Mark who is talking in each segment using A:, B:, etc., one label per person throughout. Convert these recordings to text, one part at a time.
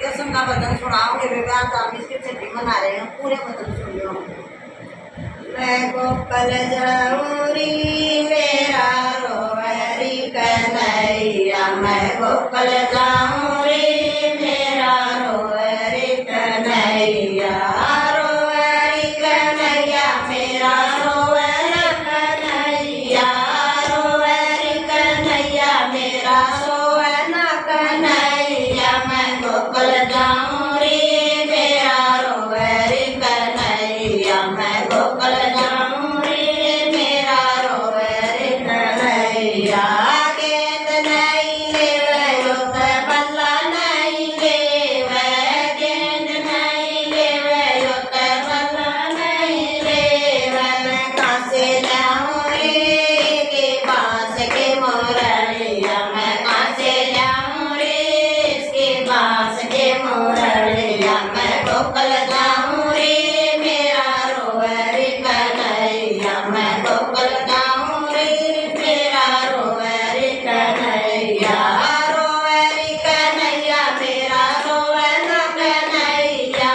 A: कृष्ण का भजन सुनाओगे बेटा। तो हम इसकी छठी मना रहे हैं, पूरे भजन सुनियो। मैं गोकुल जाऊं री मेरा रोवरी कन्हैया, मैं गोकुल जाऊं री मेरा रोवरी कन्हैया, रोवरी कन्हैया मेरा रोवरी कन्हैया, रोवरी कन्हैया मेरा सोवना कन्हैया, मैं गोकुल जाऊं रे मेरा रोवरी कन्हैया, मैं गोकुल जाऊं रे मेरा रोवरी कन्हैया। गेंद नहीं लेवयो तो बल्ला नहीं लेवे, गेंद नहीं लेवयो तो बल्ला नहीं लेवे, मैं कहाँ से लाऊं रे के बांस के मोरलिया, मैं कहाँ से लाऊं रे इसके बांस के मोरलिया, मैं गोकुल जाऊं रे मेरा रोवरी कन्हैया, मैं गोकुल जाऊं रे मेरा रोवरी कन्हैया, रोवरी कन्हैया मेरा सोवना कन्हैया,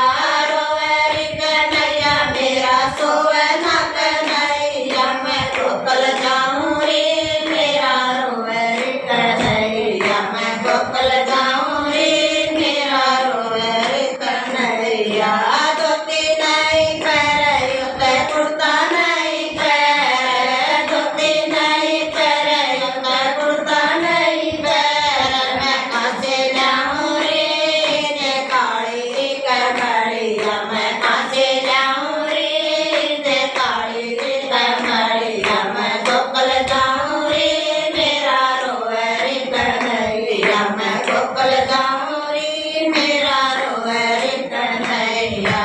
A: रोवरी कन्हैया मेरा सोवना कन्हैया, मैं गोकुल जाऊं रे मेरा रोवरी कन्हैया, मैं गोकुल जाऊं रे मेरा रोवरी कन्हैया। धोती नहीं पहरे ते कुर्ता नहीं पहरे, धोती नहीं पहरे ते कुर्ता नहीं पहरे, मैं कहाँ से लाऊं रे ने काली कमरिया, मैं कहाँ से लाऊं रे ने काली कमरिया, मैं गोकुल जाऊं रे मेरा रोवरी कन्हैया, मैं गोकुल जाऊं रे मेरा रोवरी कन्हैया,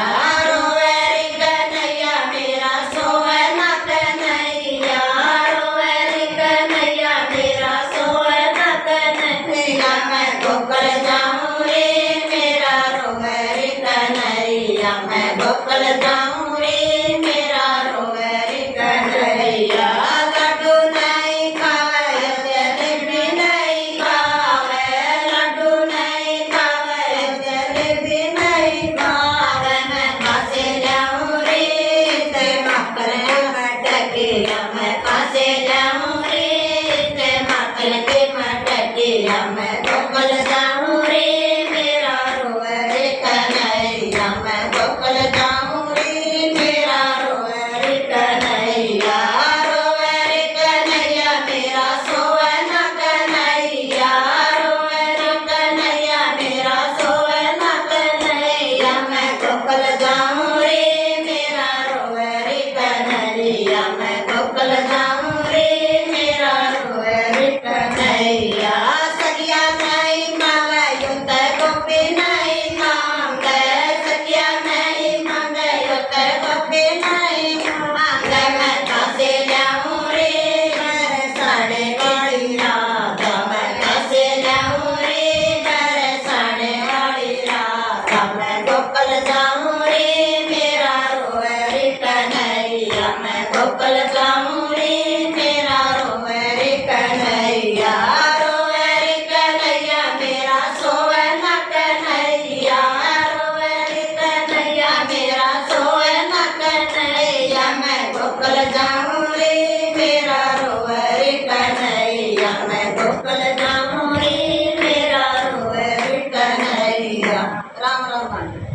A: रोवरी कन्हैया मेरा सोवना कन्हैया, रोवरी कन्हैया मेरा सोवना कन्हैया, मैं गोकुल जाऊं रे मेरा रोवरी कन्हैया, मैं गोकुल जाऊं रे मेरा रोवरी कन्हैया। लड्डू नहीं खावे जलेबी नहीं खावे, लड्डू नहीं खावे जलेबी नहीं खावे, मैं कहाँ से लाऊं रे ते मकरे मटकिया, मैं कहाँ से लाऊं रे ते मकरे के मटकिया, मैं गोकुल जाऊं रे मेरा रोवरी कन्हैया, मैं गोकुल जाऊं रे मेरा रोवरी कन्हैया, रोवरी कन्हैया मेरा सोवना कन्हैया, रोवरी कन्हैया मेरा सोवना कन्हैया, मैं गोकुल जाऊं रे मेरा रोवरी कन्हैया, मैं गोकुल जाऊं रे मेरा रोवरी कन्हैया। सखिया नहीं मांगयो ते गोपी नहीं मांगे, सखिया नहीं मांगयो ते गोपी नहीं मांगे, मैं कहाँ से लाऊं रे मेरे साढ़े वाली राधा, मैं कहाँ से लाऊं रे मेरे साढ़े वाली राधा, मैं गोकुल जाऊं रे मेरा रोवरी कन्हैया, मैं गोकुल जाऊं रे मेरा रोवरी कन्हैया, रोवरी कन्हैया मेरा सोवना कन्हैया, रोवरी कन्हैया मेरा सोवना कन्हैया, मैं गोकुल जाऊं रे मेरा रोवरी कन्हैया, मैं गोकुल जाऊं रे मेरा रोवरी कन्हैया। राम राम।